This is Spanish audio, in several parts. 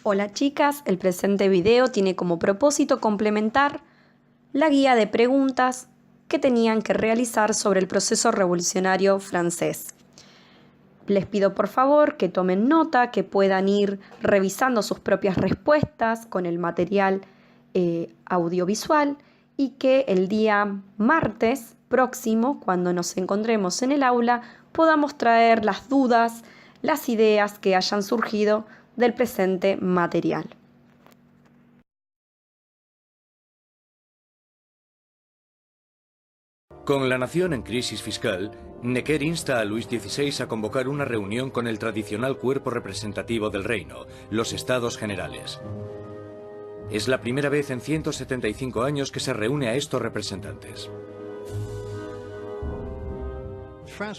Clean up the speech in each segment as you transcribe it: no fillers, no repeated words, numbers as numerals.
Hola chicas, el presente video tiene como propósito complementar la guía de preguntas que tenían que realizar sobre el proceso revolucionario francés. Les pido por favor que tomen nota, que puedan ir revisando sus propias respuestas con el material audiovisual y que el día martes próximo, cuando nos encontremos en el aula, podamos traer las dudas, las ideas que hayan surgido del presente material. Con la nación en crisis fiscal, Necker insta a Luis XVI a convocar una reunión con el tradicional cuerpo representativo del reino, los Estados Generales. Es la primera vez en 175 años que se reúne a estos representantes.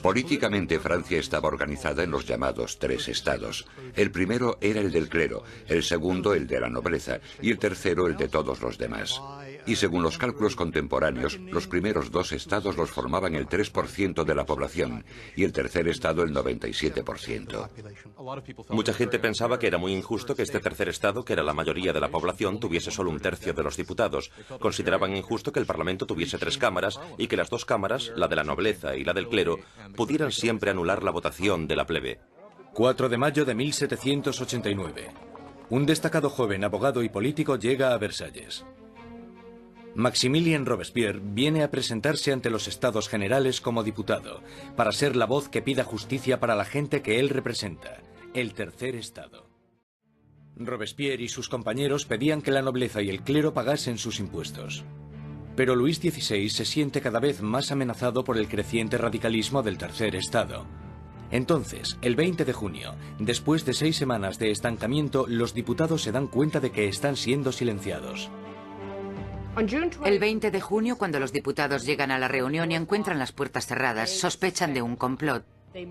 Políticamente, Francia estaba organizada en los llamados tres estados. El primero era el del clero, el segundo el de la nobleza y el tercero el de todos los demás. Y según los cálculos contemporáneos, los primeros dos estados los formaban el 3% de la población y el tercer estado el 97%. Mucha gente pensaba que era muy injusto que este tercer estado, que era la mayoría de la población, tuviese solo un tercio de los diputados. Consideraban injusto que el Parlamento tuviese tres cámaras y que las dos cámaras, la de la nobleza y la del clero, pudieran siempre anular la votación de la plebe. 4 de mayo de 1789. Un destacado joven abogado y político llega a Versalles. Maximilien Robespierre viene a presentarse ante los Estados Generales como diputado, para ser la voz que pida justicia para la gente que él representa, el tercer estado. Robespierre y sus compañeros pedían que la nobleza y el clero pagasen sus impuestos. Pero Luis XVI se siente cada vez más amenazado por el creciente radicalismo del tercer estado. Entonces, el 20 de junio, después de 6 semanas de estancamiento, los diputados se dan cuenta de que están siendo silenciados. El 20 de junio, cuando los diputados llegan a la reunión y encuentran las puertas cerradas, sospechan de un complot.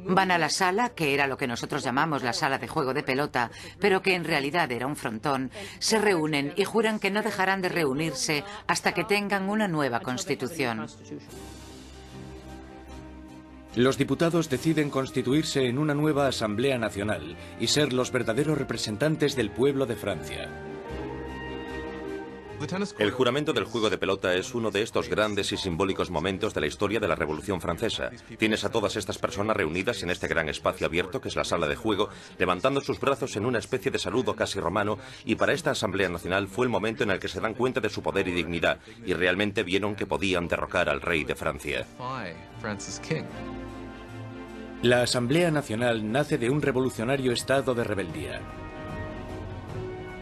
Van a la sala, que era lo que nosotros llamamos la sala de juego de pelota, pero que en realidad era un frontón, se reúnen y juran que no dejarán de reunirse hasta que tengan una nueva constitución. Los diputados deciden constituirse en una nueva Asamblea Nacional y ser los verdaderos representantes del pueblo de Francia. El juramento del juego de pelota es uno de estos grandes y simbólicos momentos de la historia de la Revolución Francesa. Tienes a todas estas personas reunidas en este gran espacio abierto que es la sala de juego, levantando sus brazos en una especie de saludo casi romano, y para esta Asamblea Nacional fue el momento en el que se dan cuenta de su poder y dignidad, y realmente vieron que podían derrocar al rey de Francia. La Asamblea Nacional nace de un revolucionario estado de rebeldía.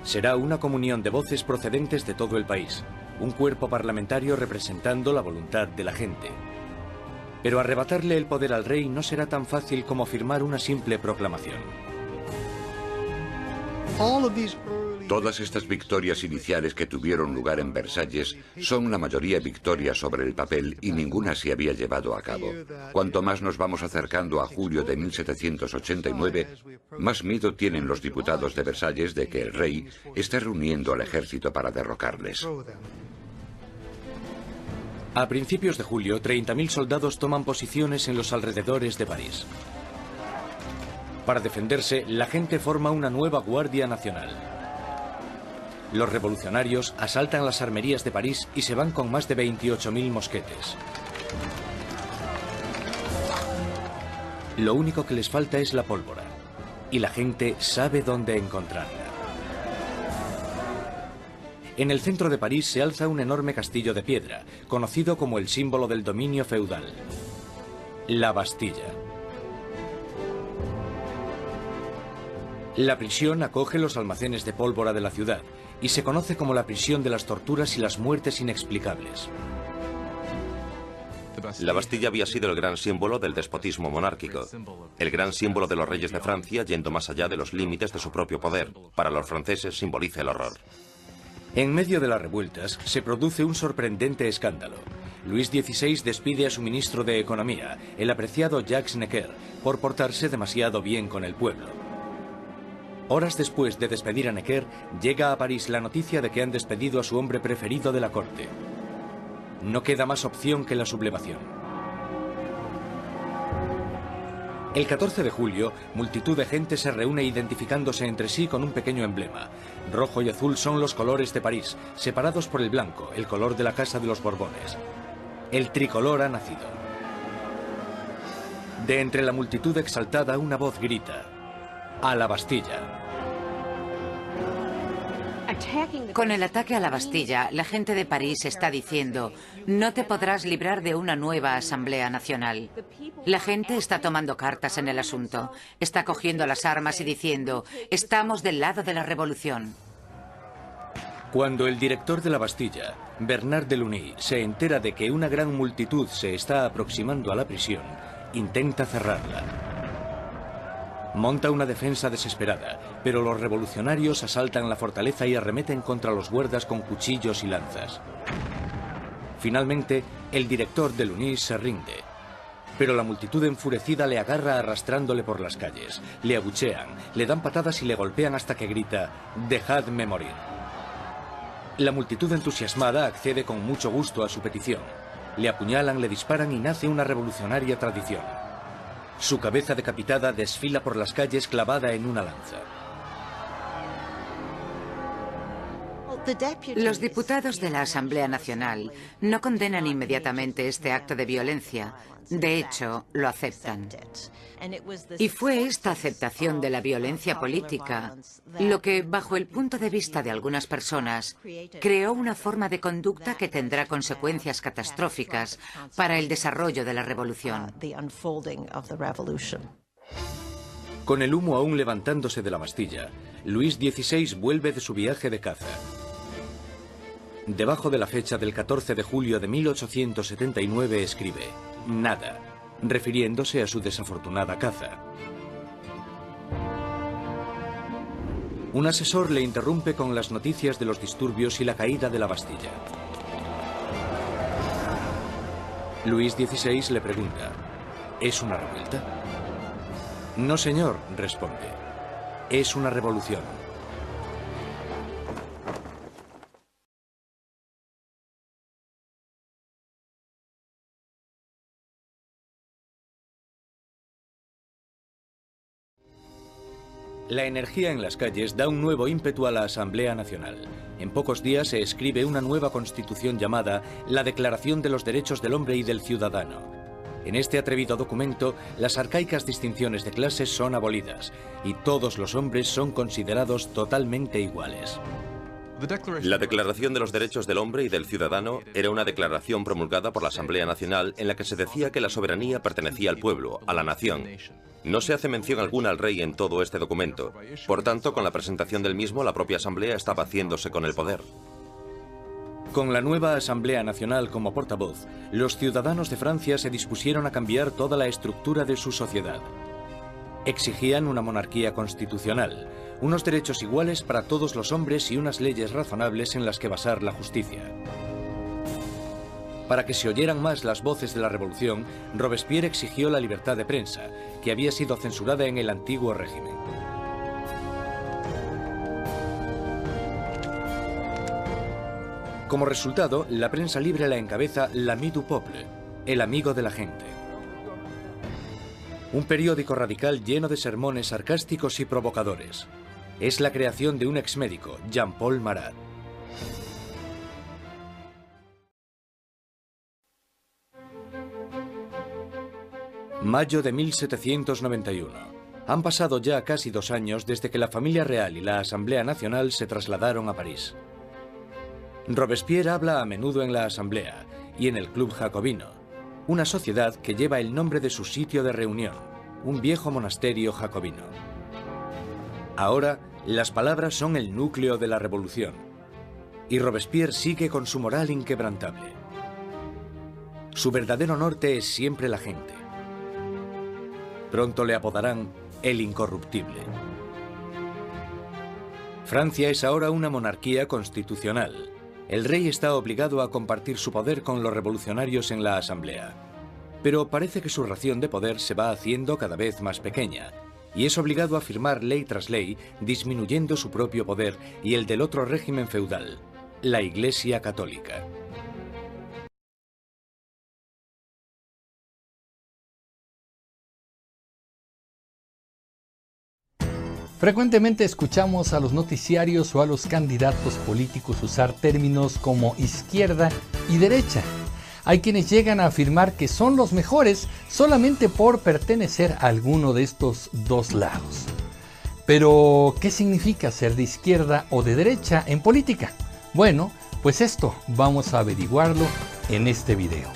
Será una comunión de voces procedentes de todo el país, un cuerpo parlamentario representando la voluntad de la gente. Pero arrebatarle el poder al rey no será tan fácil como firmar una simple proclamación. Todas estas victorias iniciales que tuvieron lugar en Versalles son la mayoría victorias sobre el papel y ninguna se había llevado a cabo. Cuanto más nos vamos acercando a julio de 1789, más miedo tienen los diputados de Versalles de que el rey esté reuniendo al ejército para derrocarles. A principios de julio, 30.000 soldados toman posiciones en los alrededores de París. Para defenderse, la gente forma una nueva Guardia Nacional. Los revolucionarios asaltan las armerías de París y se van con más de 28.000 mosquetes. Lo único que les falta es la pólvora, y la gente sabe dónde encontrarla. En el centro de París se alza un enorme castillo de piedra, conocido como el símbolo del dominio feudal, la Bastilla. La prisión acoge los almacenes de pólvora de la ciudad y se conoce como la prisión de las torturas y las muertes inexplicables. La Bastilla había sido el gran símbolo del despotismo monárquico, el gran símbolo de los reyes de Francia yendo más allá de los límites de su propio poder. Para los franceses simboliza el horror. En medio de las revueltas se produce un sorprendente escándalo. Luis XVI despide a su ministro de Economía, el apreciado Jacques Necker, por portarse demasiado bien con el pueblo. Horas después de despedir a Necker, llega a París la noticia de que han despedido a su hombre preferido de la corte. No queda más opción que la sublevación. El 14 de julio, multitud de gente se reúne identificándose entre sí con un pequeño emblema. Rojo y azul son los colores de París, separados por el blanco, el color de la Casa de los Borbones. El tricolor ha nacido. De entre la multitud exaltada, una voz grita: ¡A la Bastilla! Con el ataque a la Bastilla, la gente de París está diciendo: no te podrás librar de una nueva Asamblea Nacional. La gente está tomando cartas en el asunto, está cogiendo las armas y diciendo: estamos del lado de la revolución. Cuando el director de la Bastilla, Bernard Delaunay, se entera de que una gran multitud se está aproximando a la prisión, intenta cerrarla. Monta una defensa desesperada, pero los revolucionarios asaltan la fortaleza y arremeten contra los guardas con cuchillos y lanzas. Finalmente, el director Delaunay se rinde, pero la multitud enfurecida le agarra arrastrándole por las calles. Le abuchean, le dan patadas y le golpean hasta que grita: «¡Dejadme morir!». La multitud entusiasmada accede con mucho gusto a su petición. Le apuñalan, le disparan y nace una revolucionaria tradición. Su cabeza decapitada desfila por las calles clavada en una lanza. Los diputados de la Asamblea Nacional no condenan inmediatamente este acto de violencia. De hecho, lo aceptan. Y fue esta aceptación de la violencia política lo que, bajo el punto de vista de algunas personas, creó una forma de conducta que tendrá consecuencias catastróficas para el desarrollo de la revolución. Con el humo aún levantándose de la Bastilla, Luis XVI vuelve de su viaje de caza. Debajo de la fecha del 14 de julio de 1879 escribe: «Nada», refiriéndose a su desafortunada caza. Un asesor le interrumpe con las noticias de los disturbios y la caída de la Bastilla. Luis XVI le pregunta: ¿es una revuelta? «No, señor», responde. «Es una revolución». La energía en las calles da un nuevo ímpetu a la Asamblea Nacional. En pocos días se escribe una nueva constitución llamada la Declaración de los Derechos del Hombre y del Ciudadano. En este atrevido documento, las arcaicas distinciones de clases son abolidas y todos los hombres son considerados totalmente iguales. La Declaración de los Derechos del Hombre y del Ciudadano era una declaración promulgada por la Asamblea Nacional en la que se decía que la soberanía pertenecía al pueblo, a la nación. No se hace mención alguna al rey en todo este documento. Por tanto, con la presentación del mismo, la propia Asamblea estaba haciéndose con el poder. Con la nueva Asamblea Nacional como portavoz, los ciudadanos de Francia se dispusieron a cambiar toda la estructura de su sociedad. Exigían una monarquía constitucional, unos derechos iguales para todos los hombres y unas leyes razonables en las que basar la justicia. Para que se oyeran más las voces de la revolución, Robespierre exigió la libertad de prensa, que había sido censurada en el antiguo régimen. Como resultado, la prensa libre la encabeza l'Ami du Peuple, el amigo de la gente. Un periódico radical lleno de sermones sarcásticos y provocadores. Es la creación de un exmédico, Jean-Paul Marat. Mayo de 1791. Han pasado ya casi 2 años desde que la familia real y la Asamblea Nacional se trasladaron a París. Robespierre habla a menudo en la Asamblea y en el Club Jacobino, una sociedad que lleva el nombre de su sitio de reunión, un viejo monasterio jacobino. Ahora, las palabras son el núcleo de la revolución, y Robespierre sigue con su moral inquebrantable. Su verdadero norte es siempre la gente. Pronto le apodarán el incorruptible. Francia es ahora una monarquía constitucional. El rey está obligado a compartir su poder con los revolucionarios en la Asamblea. Pero parece que su ración de poder se va haciendo cada vez más pequeña, y es obligado a firmar ley tras ley, disminuyendo su propio poder y el del otro régimen feudal, la Iglesia Católica. Frecuentemente escuchamos a los noticiarios o a los candidatos políticos usar términos como izquierda y derecha. Hay quienes llegan a afirmar que son los mejores solamente por pertenecer a alguno de estos dos lados. Pero, ¿qué significa ser de izquierda o de derecha en política? Bueno, pues esto vamos a averiguarlo en este video.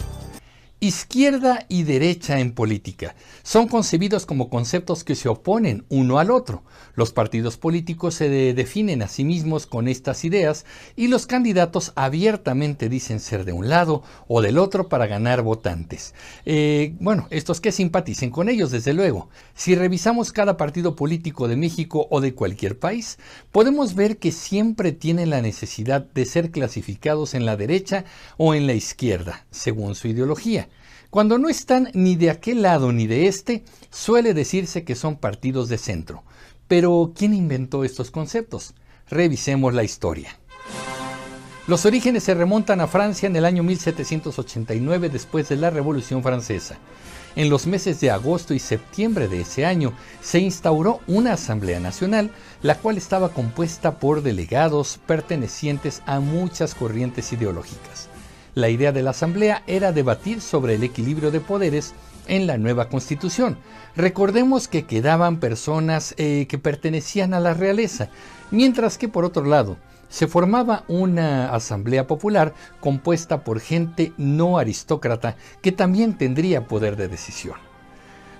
Izquierda y derecha en política son concebidos como conceptos que se oponen uno al otro. Los partidos políticos se definen a sí mismos con estas ideas y los candidatos abiertamente dicen ser de un lado o del otro para ganar votantes. Estos que simpaticen con ellos, desde luego. Si revisamos cada partido político de México o de cualquier país, podemos ver que siempre tienen la necesidad de ser clasificados en la derecha o en la izquierda, según su ideología. Cuando no están ni de aquel lado ni de este, suele decirse que son partidos de centro. Pero, ¿quién inventó estos conceptos? Revisemos la historia. Los orígenes se remontan a Francia en el año 1789, después de la Revolución Francesa. En los meses de agosto y septiembre de ese año se instauró una Asamblea Nacional, la cual estaba compuesta por delegados pertenecientes a muchas corrientes ideológicas. La idea de la Asamblea era debatir sobre el equilibrio de poderes en la nueva Constitución. Recordemos que quedaban personas que pertenecían a la realeza, mientras que por otro lado se formaba una Asamblea Popular compuesta por gente no aristócrata que también tendría poder de decisión.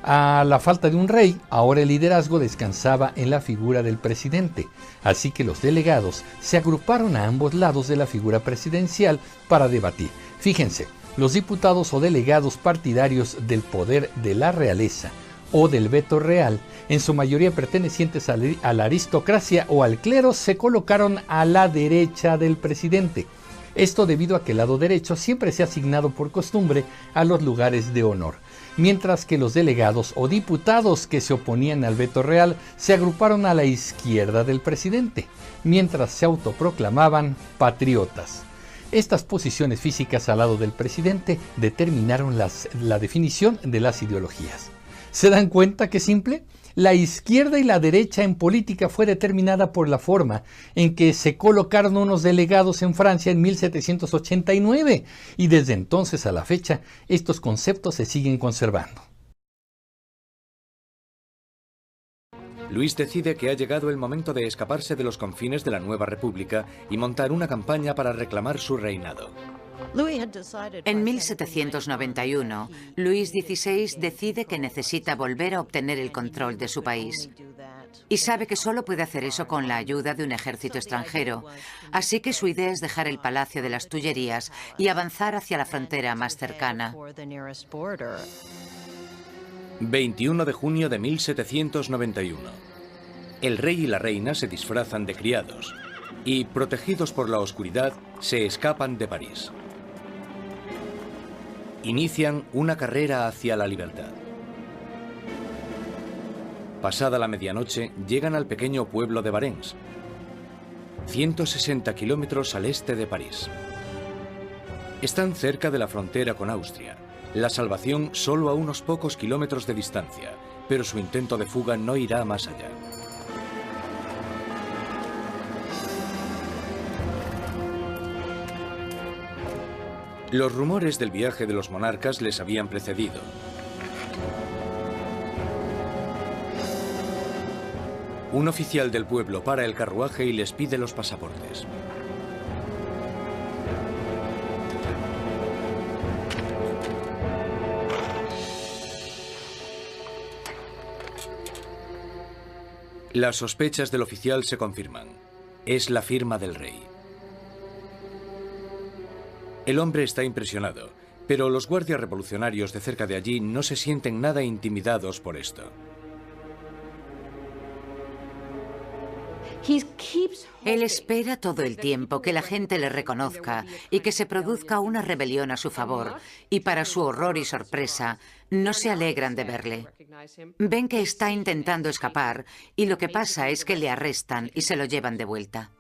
A la falta de un rey, ahora el liderazgo descansaba en la figura del presidente, así que los delegados se agruparon a ambos lados de la figura presidencial para debatir. Fíjense, los diputados o delegados partidarios del poder de la realeza o del veto real, en su mayoría pertenecientes a la aristocracia o al clero, se colocaron a la derecha del presidente. Esto debido a que el lado derecho siempre se ha asignado por costumbre a los lugares de honor, mientras que los delegados o diputados que se oponían al veto real se agruparon a la izquierda del presidente, mientras se autoproclamaban patriotas. Estas posiciones físicas al lado del presidente determinaron la definición de las ideologías. ¿Se dan cuenta qué simple? La izquierda y la derecha en política fue determinada por la forma en que se colocaron unos delegados en Francia en 1789 y desde entonces a la fecha estos conceptos se siguen conservando. Luis decide que ha llegado el momento de escaparse de los confines de la nueva república y montar una campaña para reclamar su reinado. En 1791, Luis XVI decide que necesita volver a obtener el control de su país. Y sabe que solo puede hacer eso con la ayuda de un ejército extranjero. Así que su idea es dejar el Palacio de las Tullerías y avanzar hacia la frontera más cercana. 21 de junio de 1791. El rey y la reina se disfrazan de criados y, protegidos por la oscuridad, se escapan de París. Inician una carrera hacia la libertad. Pasada la medianoche, llegan al pequeño pueblo de Varennes, 160 kilómetros al este de París. Están cerca de la frontera con Austria. La salvación solo a unos pocos kilómetros de distancia, pero su intento de fuga no irá más allá. Los rumores del viaje de los monarcas les habían precedido. Un oficial del pueblo para el carruaje y les pide los pasaportes. Las sospechas del oficial se confirman. Es la firma del rey. El hombre está impresionado, pero los guardias revolucionarios de cerca de allí no se sienten nada intimidados por esto. Él espera todo el tiempo que la gente le reconozca y que se produzca una rebelión a su favor, y para su horror y sorpresa, no se alegran de verle. Ven que está intentando escapar y lo que pasa es que le arrestan y se lo llevan de vuelta.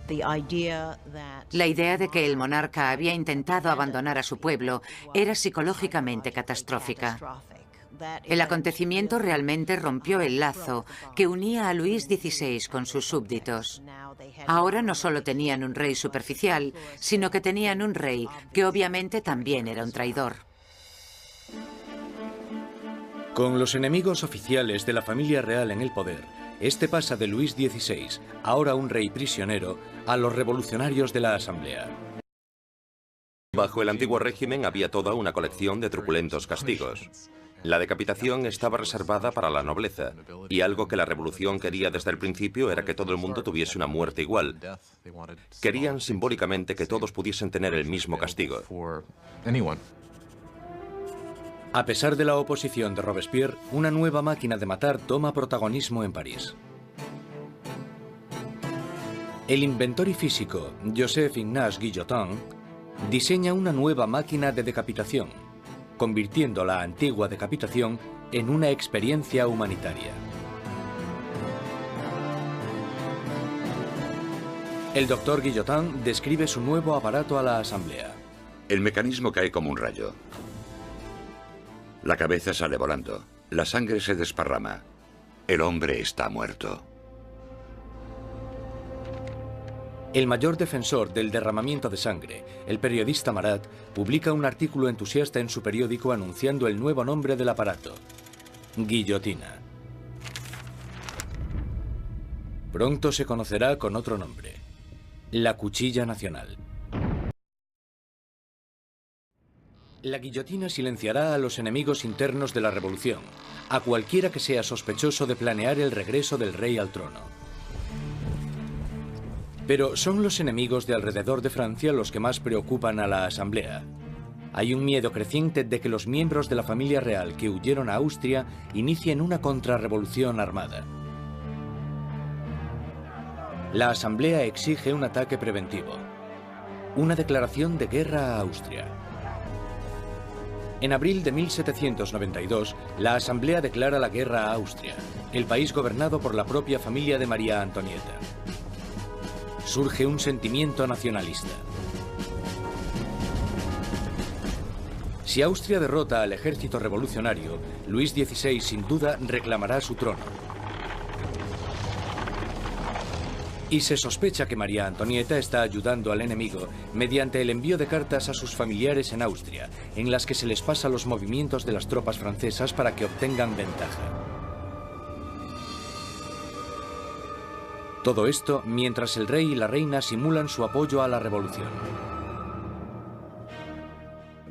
La idea de que el monarca había intentado abandonar a su pueblo era psicológicamente catastrófica. El acontecimiento realmente rompió el lazo que unía a Luis XVI con sus súbditos. Ahora no solo tenían un rey superficial, sino que tenían un rey que obviamente también era un traidor. Con los enemigos oficiales de la familia real en el poder, este pasa de Luis XVI, ahora un rey prisionero, a los revolucionarios de la Asamblea. Bajo el antiguo régimen había toda una colección de truculentos castigos. La decapitación estaba reservada para la nobleza, y algo que la revolución quería desde el principio era que todo el mundo tuviese una muerte igual. Querían simbólicamente que todos pudiesen tener el mismo castigo. A pesar de la oposición de Robespierre, una nueva máquina de matar toma protagonismo en París. El inventor y físico Joseph Ignace Guillotin diseña una nueva máquina de decapitación, convirtiendo la antigua decapitación en una experiencia humanitaria. El doctor Guillotin describe su nuevo aparato a la Asamblea. El mecanismo cae como un rayo. La cabeza sale volando. La sangre se desparrama. El hombre está muerto. El mayor defensor del derramamiento de sangre, el periodista Marat, publica un artículo entusiasta en su periódico anunciando el nuevo nombre del aparato: guillotina. Pronto se conocerá con otro nombre: la cuchilla nacional. La guillotina silenciará a los enemigos internos de la revolución, a cualquiera que sea sospechoso de planear el regreso del rey al trono. Pero son los enemigos de alrededor de Francia los que más preocupan a la Asamblea. Hay un miedo creciente de que los miembros de la familia real que huyeron a Austria inicien una contrarrevolución armada. La Asamblea exige un ataque preventivo, una declaración de guerra a Austria. En abril de 1792, la Asamblea declara la guerra a Austria, el país gobernado por la propia familia de María Antonieta. Surge un sentimiento nacionalista. Si Austria derrota al ejército revolucionario, Luis XVI sin duda reclamará su trono. Y se sospecha que María Antonieta está ayudando al enemigo mediante el envío de cartas a sus familiares en Austria, en las que se les pasa los movimientos de las tropas francesas para que obtengan ventaja. Todo esto mientras el rey y la reina simulan su apoyo a la revolución.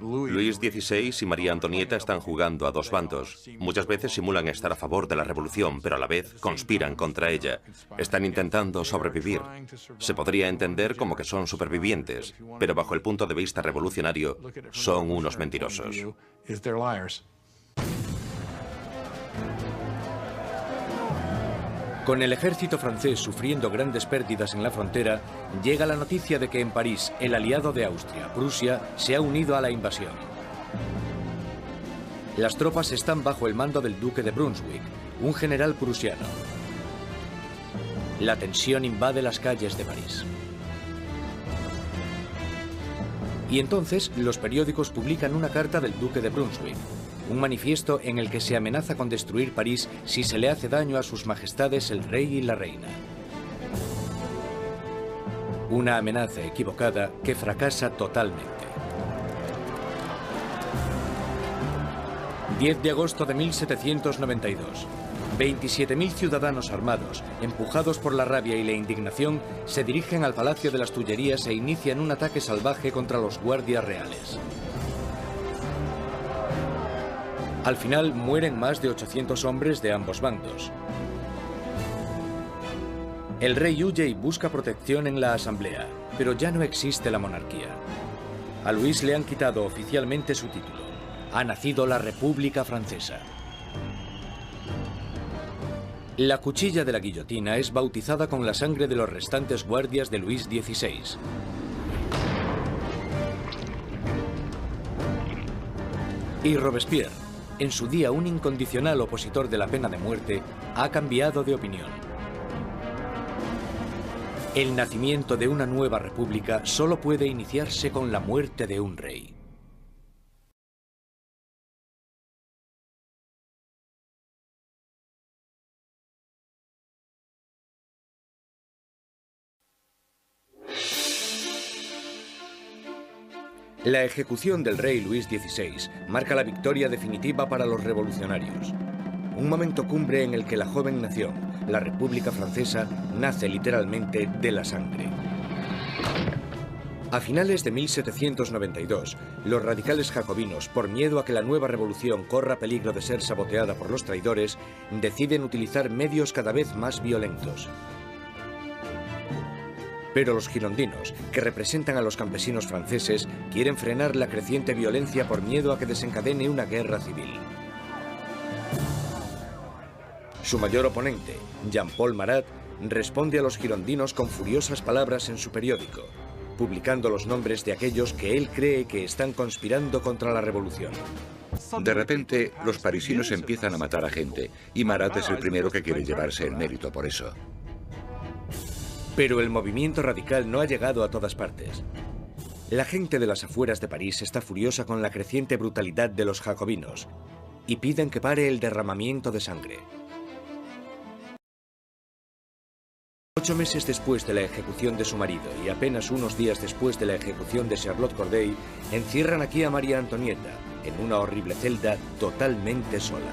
Luis XVI y María Antonieta están jugando a dos bandos. Muchas veces simulan estar a favor de la revolución, pero a la vez conspiran contra ella. Están intentando sobrevivir. Se podría entender como que son supervivientes, pero bajo el punto de vista revolucionario, son unos mentirosos. Con el ejército francés sufriendo grandes pérdidas en la frontera, llega la noticia de que en París el aliado de Austria, Prusia, se ha unido a la invasión. Las tropas están bajo el mando del duque de Brunswick, un general prusiano. La tensión invade las calles de París. Y entonces los periódicos publican una carta del duque de Brunswick, un manifiesto en el que se amenaza con destruir París si se le hace daño a sus majestades el rey y la reina. Una amenaza equivocada que fracasa totalmente. 10 de agosto de 1792. 27.000 ciudadanos armados, empujados por la rabia y la indignación, se dirigen al Palacio de las Tullerías e inician un ataque salvaje contra los guardias reales. Al final mueren más de 800 hombres de ambos bandos. El rey huye y busca protección en la Asamblea, pero ya no existe la monarquía. A Luis le han quitado oficialmente su título. Ha nacido la República Francesa. La cuchilla de la guillotina es bautizada con la sangre de los restantes guardias de Luis XVI. Y Robespierre, en su día un incondicional opositor de la pena de muerte, ha cambiado de opinión. El nacimiento de una nueva república solo puede iniciarse con la muerte de un rey. La ejecución del rey Luis XVI marca la victoria definitiva para los revolucionarios. Un momento cumbre en el que la joven nación, la República Francesa, nace literalmente de la sangre. A finales de 1792, los radicales jacobinos, por miedo a que la nueva revolución corra peligro de ser saboteada por los traidores, deciden utilizar medios cada vez más violentos. Pero los girondinos, que representan a los campesinos franceses, quieren frenar la creciente violencia por miedo a que desencadene una guerra civil. Su mayor oponente, Jean-Paul Marat, responde a los girondinos con furiosas palabras en su periódico, publicando los nombres de aquellos que él cree que están conspirando contra la revolución. De repente, los parisinos empiezan a matar a gente, y Marat es el primero que quiere llevarse el mérito por eso. Pero el movimiento radical no ha llegado a todas partes. La gente de las afueras de París está furiosa con la creciente brutalidad de los jacobinos y piden que pare el derramamiento de sangre. 8 meses después de la ejecución de su marido y apenas unos días después de la ejecución de Charlotte Corday, encierran aquí a María Antonieta en una horrible celda totalmente sola.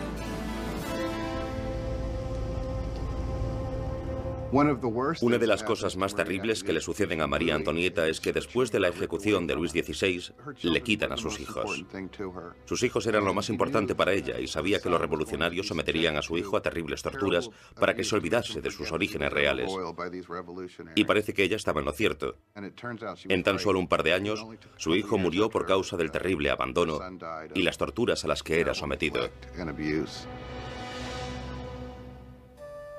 Una de las cosas más terribles que le suceden a María Antonieta es que después de la ejecución de Luis XVI, le quitan a sus hijos. Sus hijos eran lo más importante para ella y sabía que los revolucionarios someterían a su hijo a terribles torturas para que se olvidase de sus orígenes reales. Y parece que ella estaba en lo cierto. En tan solo un par de años, su hijo murió por causa del terrible abandono y las torturas a las que era sometido.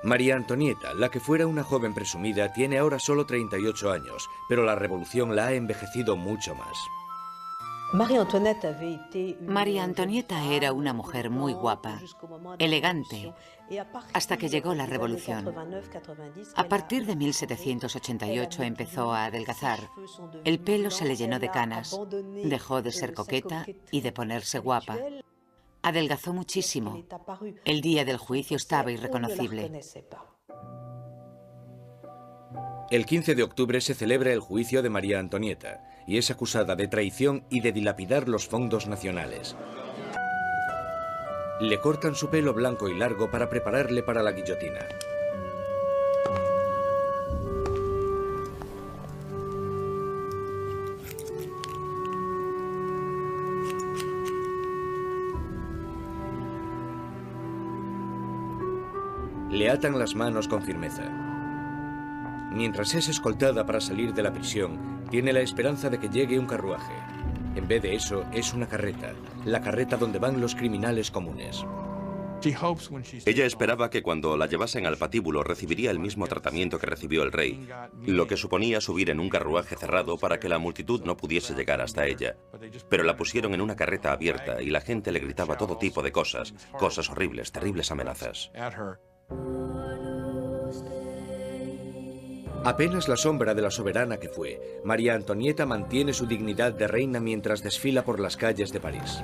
María Antonieta, la que fuera una joven presumida, tiene ahora solo 38 años, pero la revolución la ha envejecido mucho más. María Antonieta era una mujer muy guapa, elegante, hasta que llegó la revolución. A partir de 1788 empezó a adelgazar. El pelo se le llenó de canas, dejó de ser coqueta y de ponerse guapa. Adelgazó muchísimo. El día del juicio estaba irreconocible. El 15 de octubre se celebra el juicio de María Antonieta y es acusada de traición y de dilapidar los fondos nacionales. Le cortan su pelo blanco y largo para prepararle para la guillotina. Le atan las manos con firmeza. Mientras es escoltada para salir de la prisión, tiene la esperanza de que llegue un carruaje. En vez de eso, es una carreta, la carreta donde van los criminales comunes. Ella esperaba que cuando la llevasen al patíbulo recibiría el mismo tratamiento que recibió el rey, lo que suponía subir en un carruaje cerrado para que la multitud no pudiese llegar hasta ella. Pero la pusieron en una carreta abierta y la gente le gritaba todo tipo de cosas, cosas horribles, terribles amenazas. Apenas la sombra de la soberana que fue, María Antonieta mantiene su dignidad de reina mientras desfila por las calles de París.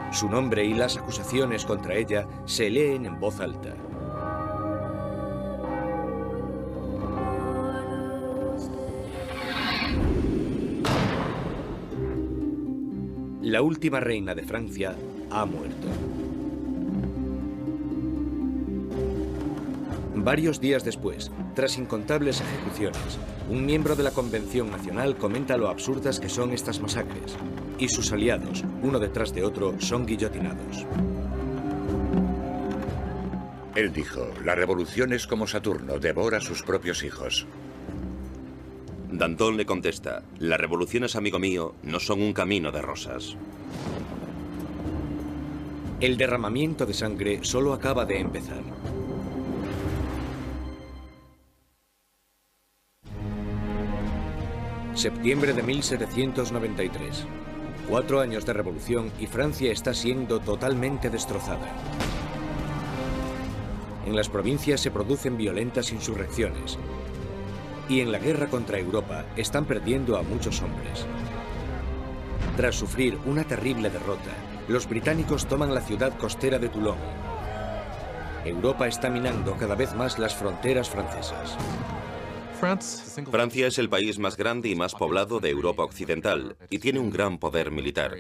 Su nombre y las acusaciones contra ella se leen en voz alta. La última reina de Francia ha muerto. Varios días después, tras incontables ejecuciones, un miembro de la Convención Nacional comenta lo absurdas que son estas masacres, y sus aliados, uno detrás de otro, son guillotinados. Él dijo, la revolución es como Saturno, devora a sus propios hijos. Danton le contesta, las revoluciones, amigo mío, no son un camino de rosas. El derramamiento de sangre solo acaba de empezar. Septiembre de 1793. 4 años de revolución y Francia está siendo totalmente destrozada. En las provincias se producen violentas insurrecciones. Y en la guerra contra Europa están perdiendo a muchos hombres. Tras sufrir una terrible derrota, los británicos toman la ciudad costera de Toulon. Europa está minando cada vez más las fronteras francesas. Francia es el país más grande y más poblado de Europa Occidental y tiene un gran poder militar.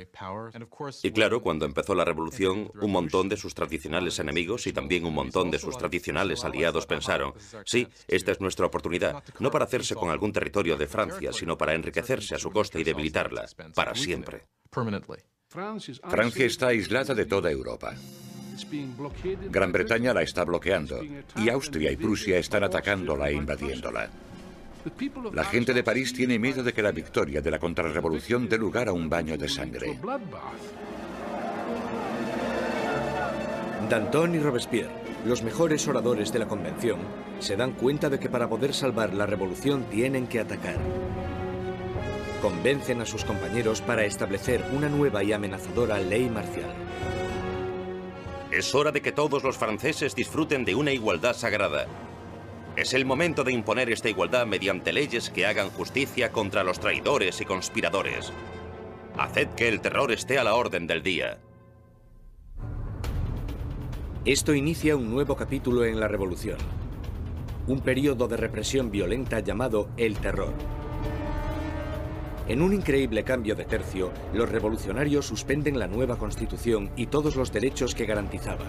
Y claro, cuando empezó la revolución, un montón de sus tradicionales enemigos y también un montón de sus tradicionales aliados pensaron, sí, esta es nuestra oportunidad, no para hacerse con algún territorio de Francia, sino para enriquecerse a su costa y debilitarla, para siempre. Francia está aislada de toda Europa. Gran Bretaña la está bloqueando y Austria y Prusia están atacándola e invadiéndola. La gente de París tiene miedo de que la victoria de la contrarrevolución dé lugar a un baño de sangre. Danton y Robespierre, los mejores oradores de la convención, se dan cuenta de que para poder salvar la revolución tienen que atacar. Convencen a sus compañeros para establecer una nueva y amenazadora ley marcial. Es hora de que todos los franceses disfruten de una igualdad sagrada. Es el momento de imponer esta igualdad mediante leyes que hagan justicia contra los traidores y conspiradores. Haced que el terror esté a la orden del día. Esto inicia un nuevo capítulo en la revolución. Un periodo de represión violenta llamado el terror. En un increíble cambio de tercio, los revolucionarios suspenden la nueva constitución y todos los derechos que garantizaba.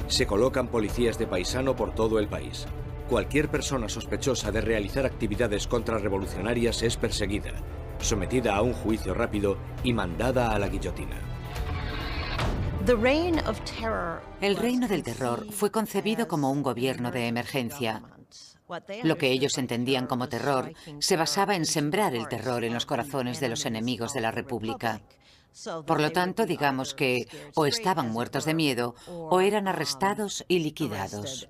Se colocan policías de paisano por todo el país. Cualquier persona sospechosa de realizar actividades contrarrevolucionarias es perseguida, sometida a un juicio rápido y mandada a la guillotina. El reino del terror fue concebido como un gobierno de emergencia. Lo que ellos entendían como terror se basaba en sembrar el terror en los corazones de los enemigos de la República. Por lo tanto, digamos que o estaban muertos de miedo o eran arrestados y liquidados.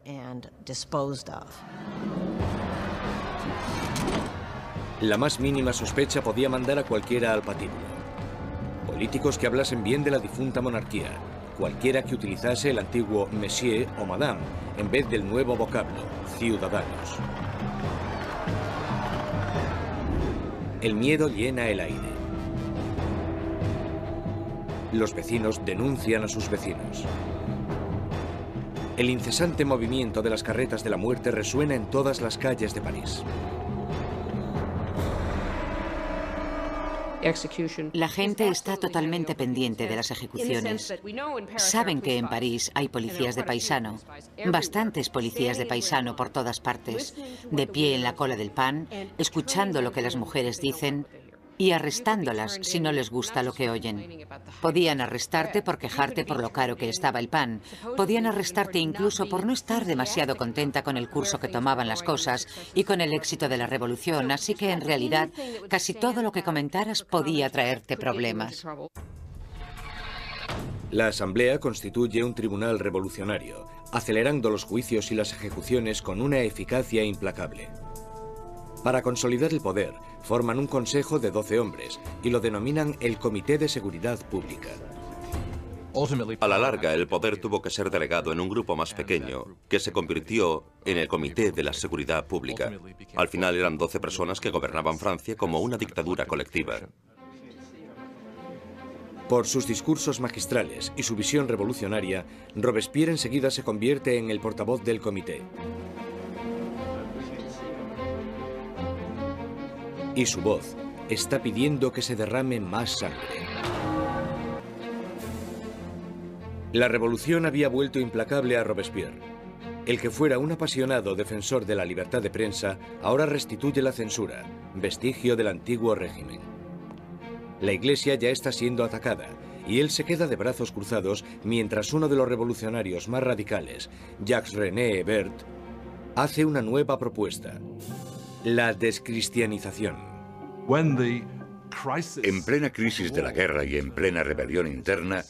La más mínima sospecha podía mandar a cualquiera al patíbulo. Políticos que hablasen bien de la difunta monarquía, cualquiera que utilizase el antiguo monsieur o madame en vez del nuevo vocablo, ciudadanos. El miedo llena el aire. Los vecinos denuncian a sus vecinos. El incesante movimiento de las carretas de la muerte resuena en todas las calles de París. La gente está totalmente pendiente de las ejecuciones. Saben que en París hay policías de paisano, bastantes policías de paisano por todas partes, de pie en la cola del pan, escuchando lo que las mujeres dicen y arrestándolas si no les gusta lo que oyen. Podían arrestarte por quejarte por lo caro que estaba el pan. Podían arrestarte incluso por no estar demasiado contenta con el curso que tomaban las cosas y con el éxito de la revolución, así que en realidad casi todo lo que comentaras podía traerte problemas. La Asamblea constituye un tribunal revolucionario, acelerando los juicios y las ejecuciones con una eficacia implacable. Para consolidar el poder, forman un consejo de 12 hombres y lo denominan el Comité de Seguridad Pública. A la larga, el poder tuvo que ser delegado en un grupo más pequeño, que se convirtió en el Comité de la Seguridad Pública. Al final eran 12 personas que gobernaban Francia como una dictadura colectiva. Por sus discursos magistrales y su visión revolucionaria, Robespierre enseguida se convierte en el portavoz del comité. Y su voz está pidiendo que se derrame más sangre. La revolución había vuelto implacable a Robespierre. El que fuera un apasionado defensor de la libertad de prensa, ahora restituye la censura, vestigio del antiguo régimen. La iglesia ya está siendo atacada y él se queda de brazos cruzados mientras uno de los revolucionarios más radicales, Jacques-René Hebert, hace una nueva propuesta: la descristianización. En plena crisis de la guerra y en plena rebelión interna,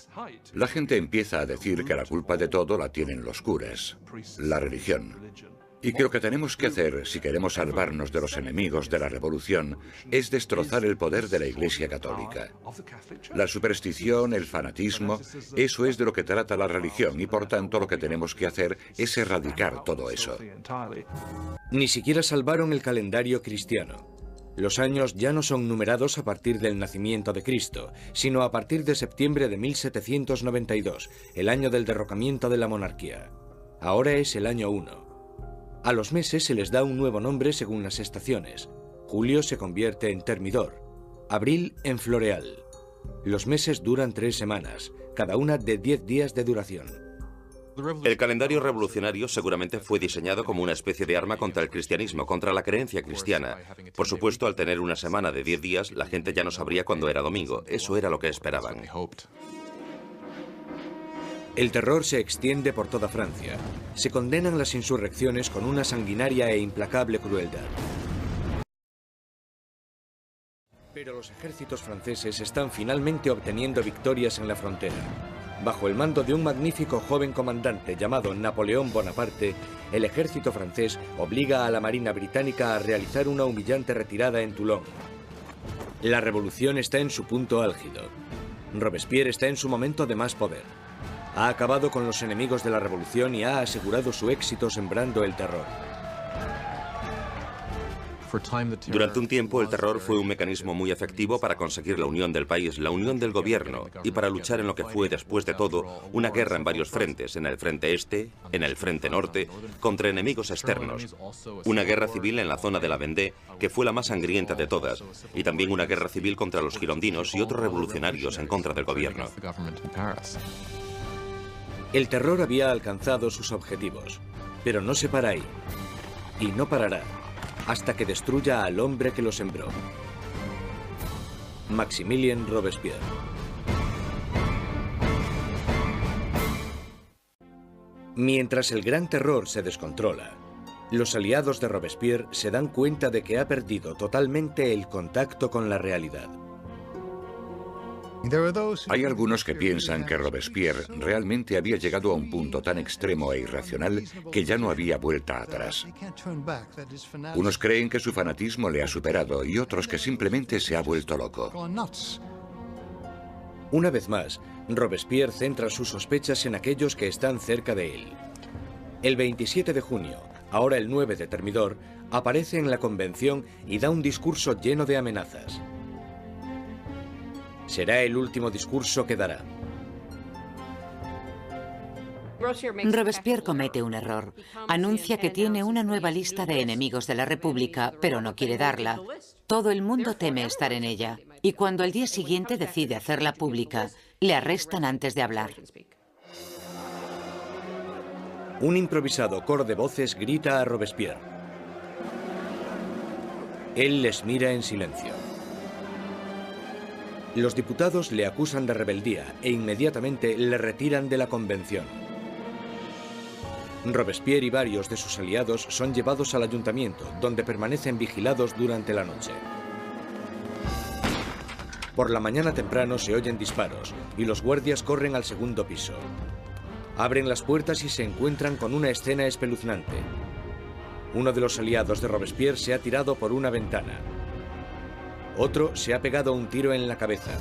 la gente empieza a decir que la culpa de todo la tienen los curas, la religión. Y que lo que tenemos que hacer, si queremos salvarnos de los enemigos de la revolución, es destrozar el poder de la Iglesia Católica. La superstición, el fanatismo, eso es de lo que trata la religión y por tanto lo que tenemos que hacer es erradicar todo eso. Ni siquiera salvaron el calendario cristiano. Los años ya no son numerados a partir del nacimiento de Cristo, sino a partir de septiembre de 1792, el año del derrocamiento de la monarquía. Ahora es el año 1. A los meses se les da un nuevo nombre según las estaciones. Julio se convierte en Termidor, abril en Floreal. Los meses duran 3 semanas, cada una de 10 días de duración. El calendario revolucionario seguramente fue diseñado como una especie de arma contra el cristianismo, contra la creencia cristiana. Por supuesto, al tener una semana de 10 días, la gente ya no sabría cuándo era domingo. Eso era lo que esperaban. El terror se extiende por toda Francia. Se condenan las insurrecciones con una sanguinaria e implacable crueldad. Pero los ejércitos franceses están finalmente obteniendo victorias en la frontera. Bajo el mando de un magnífico joven comandante llamado Napoleón Bonaparte, el ejército francés obliga a la Marina británica a realizar una humillante retirada en Toulon. La revolución está en su punto álgido. Robespierre está en su momento de más poder. Ha acabado con los enemigos de la revolución y ha asegurado su éxito sembrando el terror. Durante un tiempo, el terror fue un mecanismo muy efectivo para conseguir la unión del país, la unión del gobierno, y para luchar en lo que fue, después de todo, una guerra en varios frentes, en el frente este, en el frente norte, contra enemigos externos. Una guerra civil en la zona de la Vendée, que fue la más sangrienta de todas, y también una guerra civil contra los girondinos y otros revolucionarios en contra del gobierno. El terror había alcanzado sus objetivos, pero no se para ahí, y no parará hasta que destruya al hombre que lo sembró. Maximilien Robespierre. Mientras el Gran Terror se descontrola, los aliados de Robespierre se dan cuenta de que ha perdido totalmente el contacto con la realidad. Hay algunos que piensan que Robespierre realmente había llegado a un punto tan extremo e irracional que ya no había vuelta atrás. Unos creen que su fanatismo le ha superado y otros que simplemente se ha vuelto loco. Una vez más, Robespierre centra sus sospechas en aquellos que están cerca de él. El 27 de junio, ahora el 9 de Termidor, aparece en la convención y da un discurso lleno de amenazas. Será el último discurso que dará. Robespierre comete un error. Anuncia que tiene una nueva lista de enemigos de la República, pero no quiere darla. Todo el mundo teme estar en ella. Y cuando al día siguiente decide hacerla pública, le arrestan antes de hablar. Un improvisado coro de voces grita a Robespierre. Él les mira en silencio. Los diputados le acusan de rebeldía e inmediatamente le retiran de la convención. Robespierre y varios de sus aliados son llevados al ayuntamiento, donde permanecen vigilados durante la noche. Por la mañana temprano se oyen disparos y los guardias corren al segundo piso. Abren las puertas y se encuentran con una escena espeluznante. Uno de los aliados de Robespierre se ha tirado por una ventana. Otro se ha pegado un tiro en la cabeza.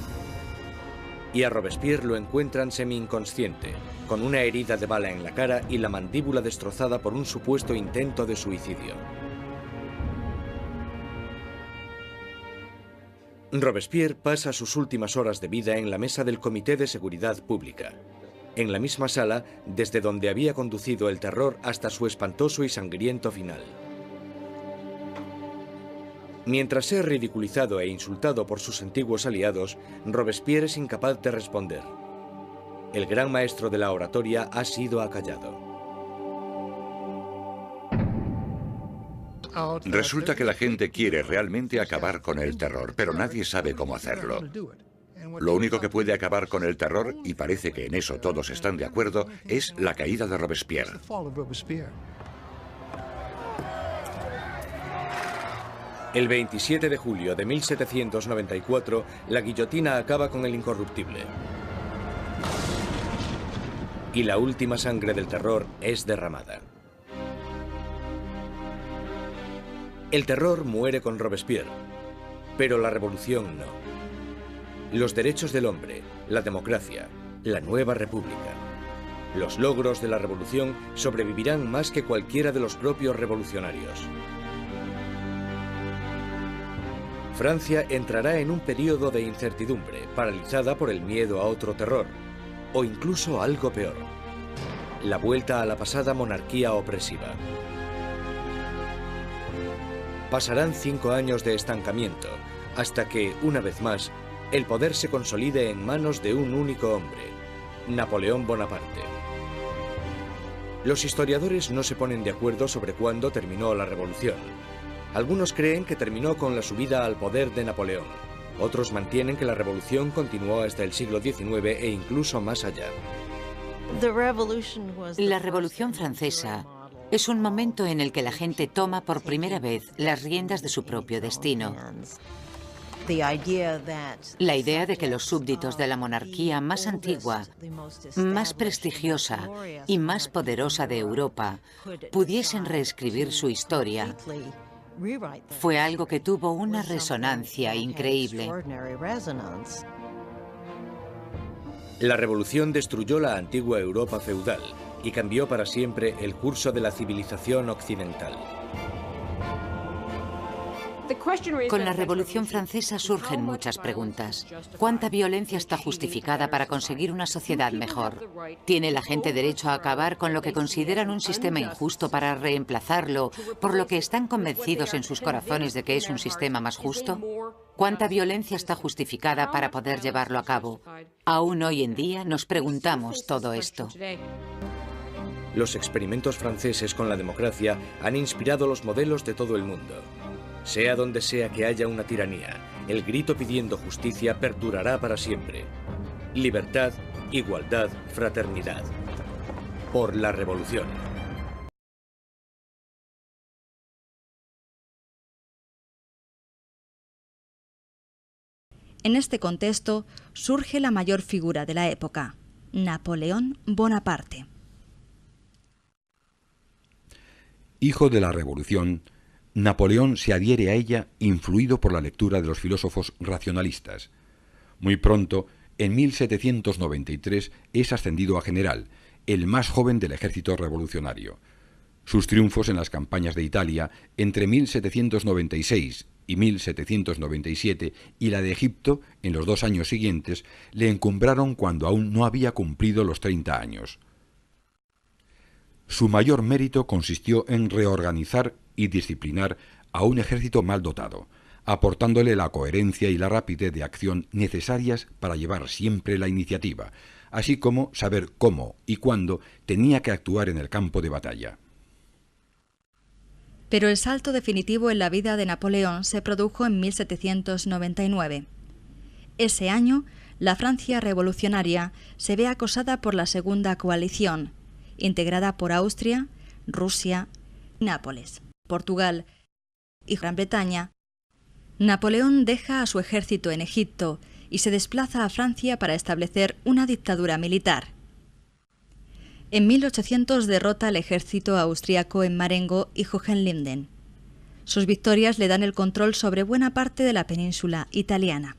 Y a Robespierre lo encuentran semi-inconsciente, con una herida de bala en la cara y la mandíbula destrozada por un supuesto intento de suicidio. Robespierre pasa sus últimas horas de vida en la mesa del Comité de Seguridad Pública, en la misma sala desde donde había conducido el terror hasta su espantoso y sangriento final. Mientras es ridiculizado e insultado por sus antiguos aliados, Robespierre es incapaz de responder. El gran maestro de la oratoria ha sido acallado. Resulta que la gente quiere realmente acabar con el terror, pero nadie sabe cómo hacerlo. Lo único que puede acabar con el terror, y parece que en eso todos están de acuerdo, es la caída de Robespierre. El 27 de julio de 1794, la guillotina acaba con el incorruptible. Y la última sangre del terror es derramada. El terror muere con Robespierre, pero la revolución no. Los derechos del hombre, la democracia, la nueva república. Los logros de la revolución sobrevivirán más que cualquiera de los propios revolucionarios. Francia entrará en un periodo de incertidumbre, paralizada por el miedo a otro terror, o incluso algo peor, la vuelta a la pasada monarquía opresiva. Pasarán 5 años de estancamiento, hasta que, una vez más, el poder se consolide en manos de un único hombre, Napoleón Bonaparte. Los historiadores no se ponen de acuerdo sobre cuándo terminó la revolución. Algunos creen que terminó con la subida al poder de Napoleón. Otros mantienen que la revolución continuó hasta el siglo XIX e incluso más allá. La Revolución Francesa es un momento en el que la gente toma por primera vez las riendas de su propio destino. La idea de que los súbditos de la monarquía más antigua, más prestigiosa y más poderosa de Europa pudiesen reescribir su historia fue algo que tuvo una resonancia increíble. La revolución destruyó la antigua Europa feudal y cambió para siempre el curso de la civilización occidental. Con la Revolución Francesa surgen muchas preguntas. ¿Cuánta violencia está justificada para conseguir una sociedad mejor? ¿Tiene la gente derecho a acabar con lo que consideran un sistema injusto para reemplazarlo por lo que están convencidos en sus corazones de que es un sistema más justo? ¿Cuánta violencia está justificada para poder llevarlo a cabo? Aún hoy en día nos preguntamos todo esto. Los experimentos franceses con la democracia han inspirado los modelos de todo el mundo. Sea donde sea que haya una tiranía, el grito pidiendo justicia perdurará para siempre. Libertad, igualdad, fraternidad. Por la revolución. En este contexto surge la mayor figura de la época, Napoleón Bonaparte. Hijo de la Revolución, Napoleón se adhiere a ella influido por la lectura de los filósofos racionalistas. Muy pronto, en 1793, es ascendido a general, el más joven del ejército revolucionario. Sus triunfos en las campañas de Italia entre 1796 y 1797 y la de Egipto en los 2 años siguientes le encumbraron cuando aún no había cumplido los 30 años. Su mayor mérito consistió en reorganizar y disciplinar a un ejército mal dotado, aportándole la coherencia y la rapidez de acción necesarias para llevar siempre la iniciativa, así como saber cómo y cuándo tenía que actuar en el campo de batalla. Pero el salto definitivo en la vida de Napoleón se produjo en 1799. Ese año, la Francia revolucionaria se ve acosada por la Segunda Coalición, integrada por Austria, Rusia y Nápoles, Portugal y Gran Bretaña. Napoleón deja a su ejército en Egipto y se desplaza a Francia para establecer una dictadura militar. En 1800 derrota al ejército austriaco en Marengo y Hohenlinden. Sus victorias le dan el control sobre buena parte de la península italiana.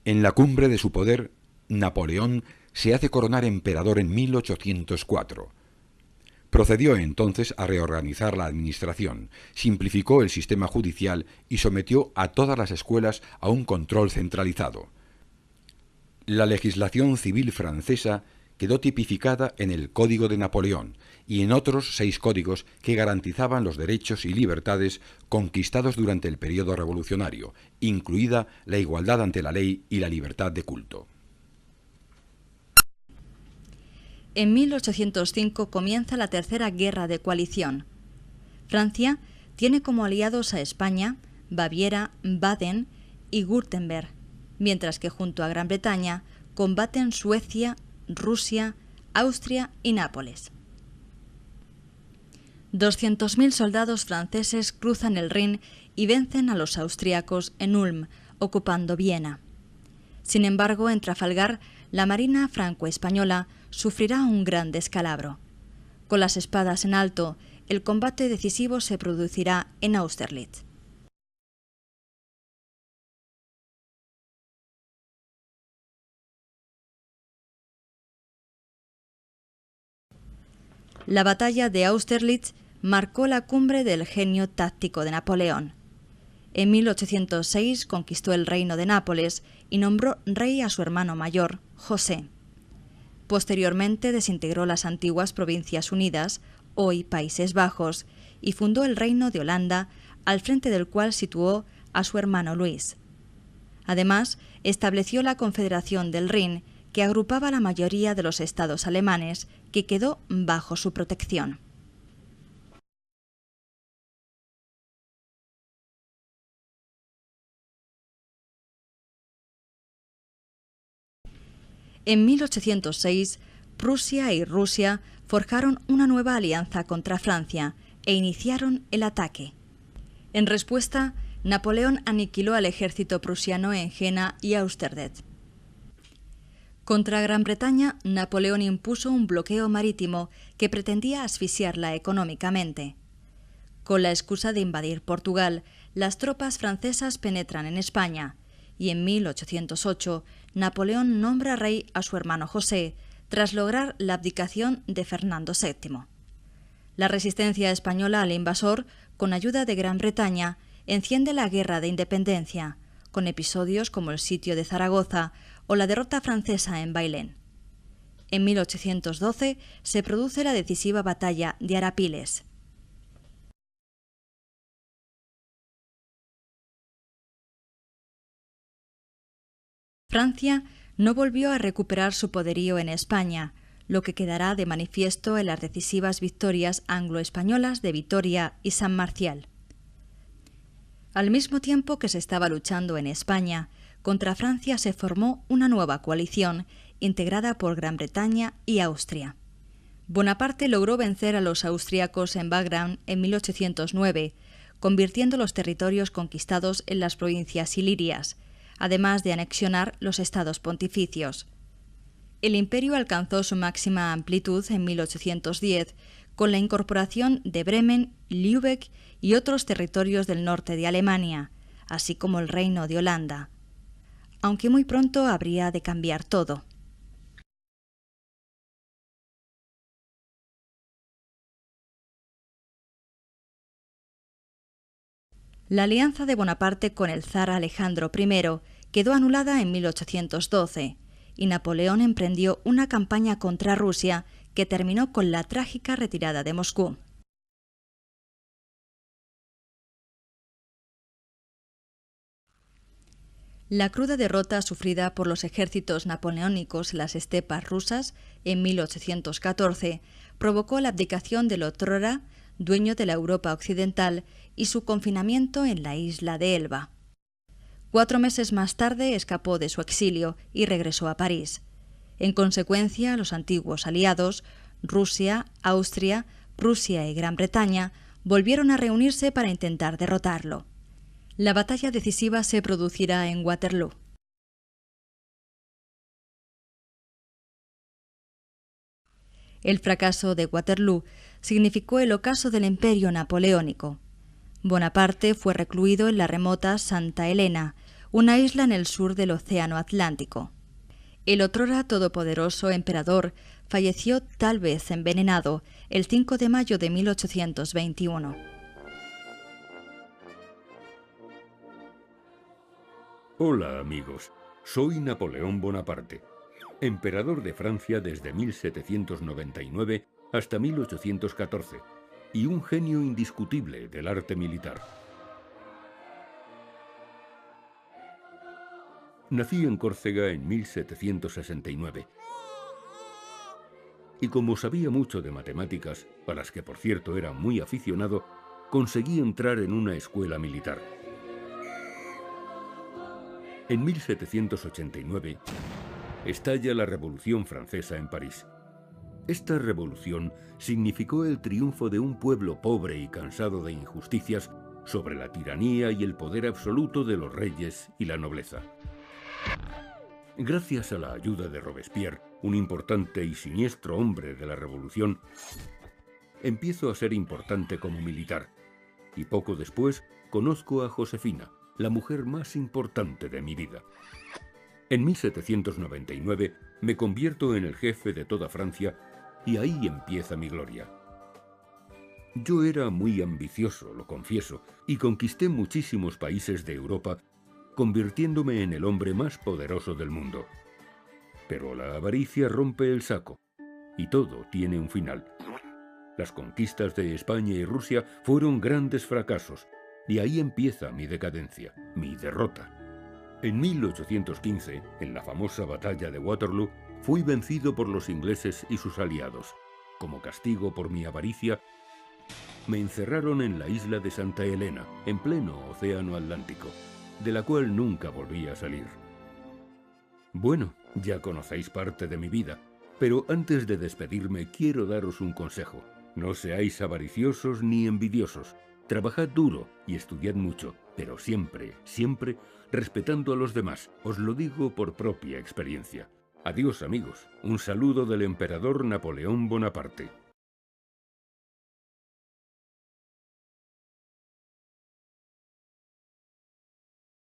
En la cumbre de su poder, Napoleón se hace coronar emperador en 1804. Procedió entonces a reorganizar la administración, simplificó el sistema judicial y sometió a todas las escuelas a un control centralizado. La legislación civil francesa quedó tipificada en el Código de Napoleón y en otros 6 códigos que garantizaban los derechos y libertades conquistados durante el periodo revolucionario, incluida la igualdad ante la ley y la libertad de culto. En 1805 comienza la Tercera Guerra de Coalición. Francia tiene como aliados a España, Baviera, Baden y Württemberg, mientras que junto a Gran Bretaña combaten Suecia, Rusia, Austria y Nápoles. 200.000 soldados franceses cruzan el Rin y vencen a los austríacos en Ulm, ocupando Viena. Sin embargo, en Trafalgar, la marina franco-española sufrirá un gran descalabro. Con las espadas en alto, el combate decisivo se producirá en Austerlitz. La batalla de Austerlitz marcó la cumbre del genio táctico de Napoleón. En 1806 conquistó el reino de Nápoles y nombró rey a su hermano mayor, José. Posteriormente desintegró las antiguas Provincias Unidas, hoy Países Bajos, y fundó el reino de Holanda, al frente del cual situó a su hermano Luis. Además, estableció la Confederación del Rin, que agrupaba la mayoría de los estados alemanes, que quedó bajo su protección. En 1806, Prusia y Rusia forjaron una nueva alianza contra Francia e iniciaron el ataque. En respuesta, Napoleón aniquiló al ejército prusiano en Jena y Austerlitz. Contra Gran Bretaña, Napoleón impuso un bloqueo marítimo que pretendía asfixiarla económicamente. Con la excusa de invadir Portugal, las tropas francesas penetran en España y en 1808 Napoleón nombra rey a su hermano José tras lograr la abdicación de Fernando VII. La resistencia española al invasor, con ayuda de Gran Bretaña, enciende la Guerra de Independencia, con episodios como el sitio de Zaragoza o la derrota francesa en Bailén. En 1812 se produce la decisiva batalla de Arapiles. Francia no volvió a recuperar su poderío en España, lo que quedará de manifiesto en las decisivas victorias anglo-españolas de Vitoria y San Marcial. Al mismo tiempo que se estaba luchando en España, contra Francia se formó una nueva coalición integrada por Gran Bretaña y Austria. Bonaparte logró vencer a los austriacos en Wagram en 1809, convirtiendo los territorios conquistados en las provincias ilirias, además de anexionar los estados pontificios. El imperio alcanzó su máxima amplitud en 1810 con la incorporación de Bremen, Lübeck y otros territorios del norte de Alemania, así como el Reino de Holanda. Aunque muy pronto habría de cambiar todo. La alianza de Bonaparte con el zar Alejandro I quedó anulada en 1812 y Napoleón emprendió una campaña contra Rusia que terminó con la trágica retirada de Moscú. La cruda derrota sufrida por los ejércitos napoleónicos en las estepas rusas en 1814 provocó la abdicación del otrora dueño de la Europa occidental y su confinamiento en la isla de Elba. 4 meses más tarde escapó de su exilio y regresó a París. En consecuencia, los antiguos aliados, Rusia, Austria, Prusia y Gran Bretaña, volvieron a reunirse para intentar derrotarlo. La batalla decisiva se producirá en Waterloo. El fracaso de Waterloo significó el ocaso del imperio napoleónico. Bonaparte fue recluido en la remota Santa Helena, una isla en el sur del Océano Atlántico. El otrora todopoderoso emperador falleció, tal vez envenenado, el 5 de mayo de 1821. Hola amigos, soy Napoleón Bonaparte, emperador de Francia desde 1799 hasta 1814 y un genio indiscutible del arte militar. Nací en Córcega en 1769 y como sabía mucho de matemáticas, a las que por cierto era muy aficionado, conseguí entrar en una escuela militar. En 1789 estalla la Revolución Francesa en París. Esta revolución significó el triunfo de un pueblo pobre y cansado de injusticias sobre la tiranía y el poder absoluto de los reyes y la nobleza. Gracias a la ayuda de Robespierre, un importante y siniestro hombre de la revolución, empiezo a ser importante como militar. Y poco después conozco a Josefina, la mujer más importante de mi vida. En 1799 me convierto en el jefe de toda Francia y ahí empieza mi gloria. Yo era muy ambicioso, lo confieso, y conquisté muchísimos países de Europa, convirtiéndome en el hombre más poderoso del mundo. Pero la avaricia rompe el saco, y todo tiene un final. Las conquistas de España y Rusia fueron grandes fracasos, y ahí empieza mi decadencia, mi derrota. En 1815, en la famosa batalla de Waterloo, fui vencido por los ingleses y sus aliados. Como castigo por mi avaricia, me encerraron en la isla de Santa Helena, en pleno océano Atlántico, de la cual nunca volví a salir. Bueno, ya conocéis parte de mi vida, pero antes de despedirme quiero daros un consejo. No seáis avariciosos ni envidiosos. Trabajad duro y estudiad mucho, pero siempre, siempre respetando a los demás. Os lo digo por propia experiencia. Adiós, amigos. Un saludo del emperador Napoleón Bonaparte.